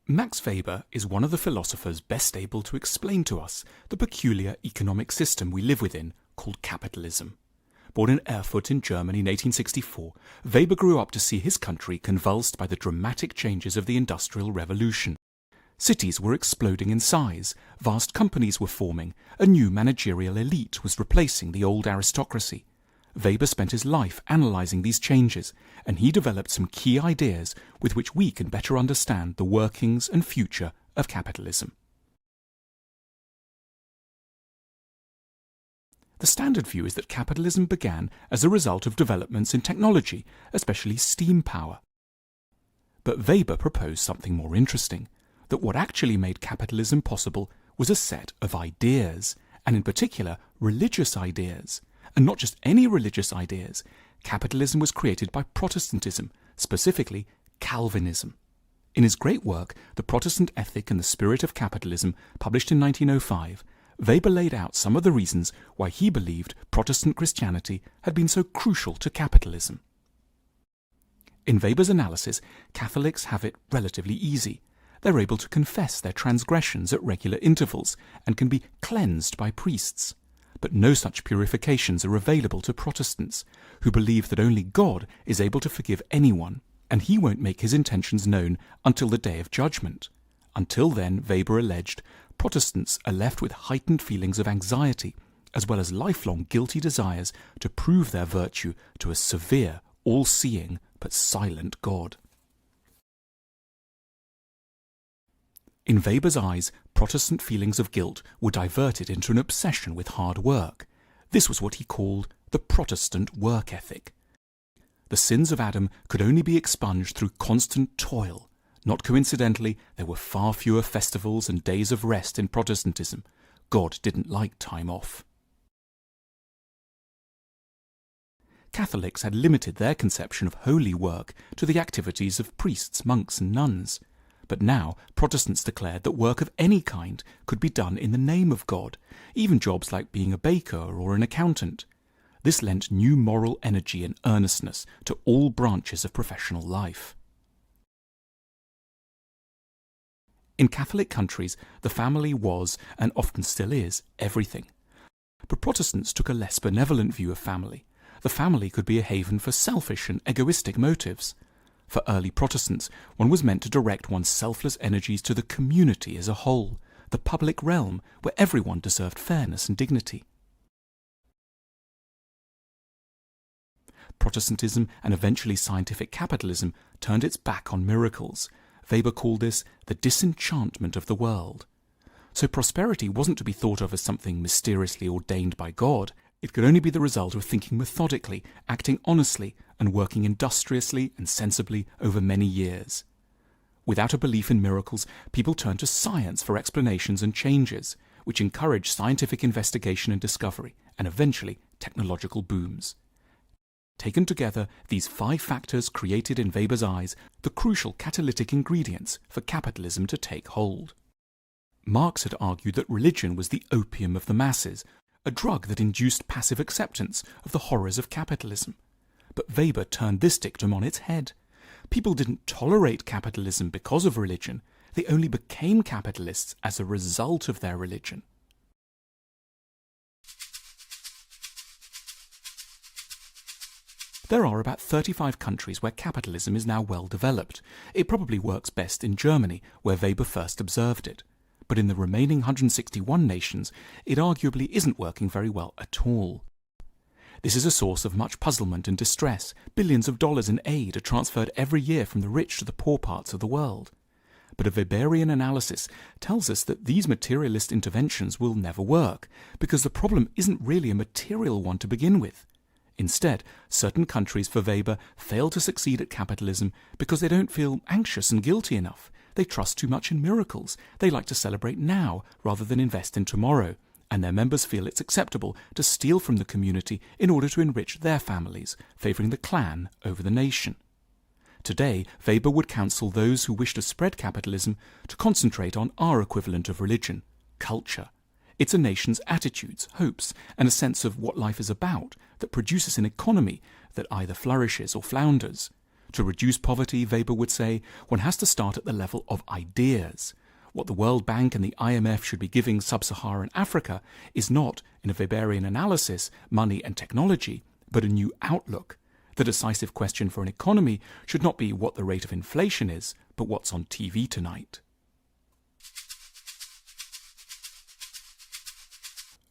Max Weber is one of the philosophers best able to explain to us the peculiar economic system we live within called capitalism. Born in Erfurt in Germany in 1864, Weber grew up to see his country convulsed by the dramatic changes of the Industrial Revolution. Cities were exploding in size, vast companies were forming, a new managerial elite was replacing the old aristocracy. Weber spent his life analysing these changes, and he developed some key ideas with which we can better understand the workings and future of capitalism. The standard view is that capitalism began as a result of developments in technology, especially steam power. But Weber proposed something more interesting, that what actually made capitalism possible was a set of ideas, and in particular religious ideas. And not just any religious ideas. Capitalism was created by Protestantism, specifically Calvinism. In his great work, The Protestant Ethic and the Spirit of Capitalism, published in 1905, Weber laid out some of the reasons why he believed Protestant Christianity had been so crucial to capitalism. In Weber's analysis, Catholics have it relatively easy. They're able to confess their transgressions at regular intervals and can be cleansed by priests. But no such purifications are available to Protestants, who believe that only God is able to forgive anyone, and he won't make his intentions known until the day of judgment. Until then, Weber alleged, Protestants are left with heightened feelings of anxiety, as well as lifelong guilty desires to prove their virtue to a severe, all-seeing, but silent God. In Weber's eyes, Protestant feelings of guilt were diverted into an obsession with hard work. This was what he called the Protestant work ethic. The sins of Adam could only be expunged through constant toil. Not coincidentally, there were far fewer festivals and days of rest in Protestantism. God didn't like time off. Catholics had limited their conception of holy work to the activities of priests, monks, and nuns. But now Protestants declared that work of any kind could be done in the name of God, even jobs like being a baker or an accountant. This lent new moral energy and earnestness to all branches of professional life. In Catholic countries, the family was, and often still is, everything. But Protestants took a less benevolent view of family. The family could be a haven for selfish and egoistic motives. For early Protestants, one was meant to direct one's selfless energies to the community as a whole, the public realm, where everyone deserved fairness and dignity. Protestantism and eventually scientific capitalism turned its back on miracles. Weber called this the disenchantment of the world. So prosperity wasn't to be thought of as something mysteriously ordained by God. It could only be the result of thinking methodically, acting honestly, and working industriously and sensibly over many years. Without a belief in miracles, people turned to science for explanations and changes, which encouraged scientific investigation and discovery, and eventually technological booms. Taken together, these 5 factors created in Weber's eyes the crucial catalytic ingredients for capitalism to take hold. Marx had argued that religion was the opium of the masses, a drug that induced passive acceptance of the horrors of capitalism. But Weber turned this dictum on its head. People didn't tolerate capitalism because of religion. They only became capitalists as a result of their religion. There are about 35 countries where capitalism is now well developed. It probably works best in Germany, where Weber first observed it. But in the remaining 161 nations, it arguably isn't working very well at all. This is a source of much puzzlement and distress. Billions of dollars in aid are transferred every year from the rich to the poor parts of the world. But a Weberian analysis tells us that these materialist interventions will never work, because the problem isn't really a material one to begin with. Instead, certain countries for Weber fail to succeed at capitalism because they don't feel anxious and guilty enough. They trust too much in miracles. They like to celebrate now rather than invest in tomorrow. And their members feel it's acceptable to steal from the community in order to enrich their families, favouring the clan over the nation. Today, Weber would counsel those who wish to spread capitalism to concentrate on our equivalent of religion, culture. It's a nation's attitudes, hopes, and a sense of what life is about that produces an economy that either flourishes or flounders. To reduce poverty, Weber would say, one has to start at the level of ideas. What the World Bank and the IMF should be giving sub-Saharan Africa is not, in a Weberian analysis, money and technology, but a new outlook. The decisive question for an economy should not be what the rate of inflation is, but what's on TV tonight.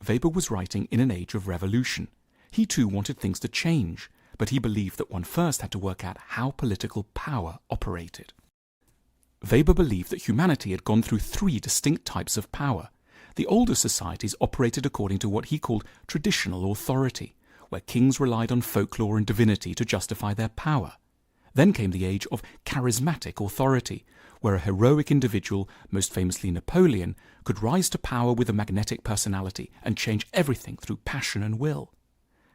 Weber was writing in an age of revolution. He too wanted things to change, but he believed that one first had to work out how political power operated. Weber believed that humanity had gone through three distinct types of power. The older societies operated according to what he called traditional authority, where kings relied on folklore and divinity to justify their power. Then came the age of charismatic authority, where a heroic individual, most famously Napoleon, could rise to power with a magnetic personality and change everything through passion and will.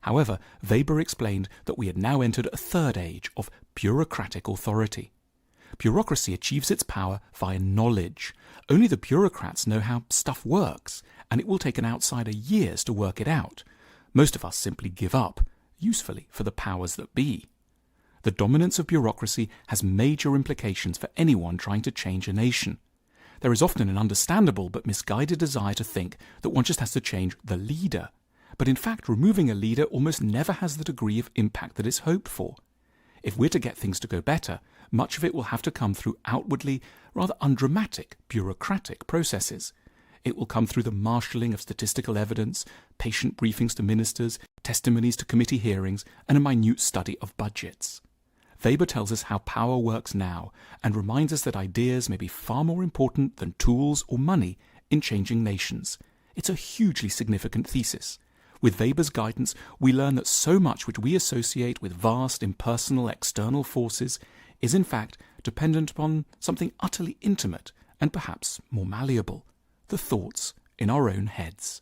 However, Weber explained that we had now entered a third age of bureaucratic authority. Bureaucracy achieves its power via knowledge. Only the bureaucrats know how stuff works, and it will take an outsider years to work it out. Most of us simply give up, usefully for the powers that be. The dominance of bureaucracy has major implications for anyone trying to change a nation. There is often an understandable but misguided desire to think that one just has to change the leader. But in fact, removing a leader almost never has the degree of impact that is hoped for. If we're to get things to go better, much of it will have to come through outwardly rather undramatic bureaucratic processes. It will come through the marshalling of statistical evidence, patient briefings to ministers, testimonies to committee hearings, and a minute study of budgets. Weber tells us how power works now and reminds us that ideas may be far more important than tools or money in changing nations. It's a hugely significant thesis. With Weber's guidance, we learn that so much which we associate with vast, impersonal, external forces is in fact dependent upon something utterly intimate and perhaps more malleable, the thoughts in our own heads.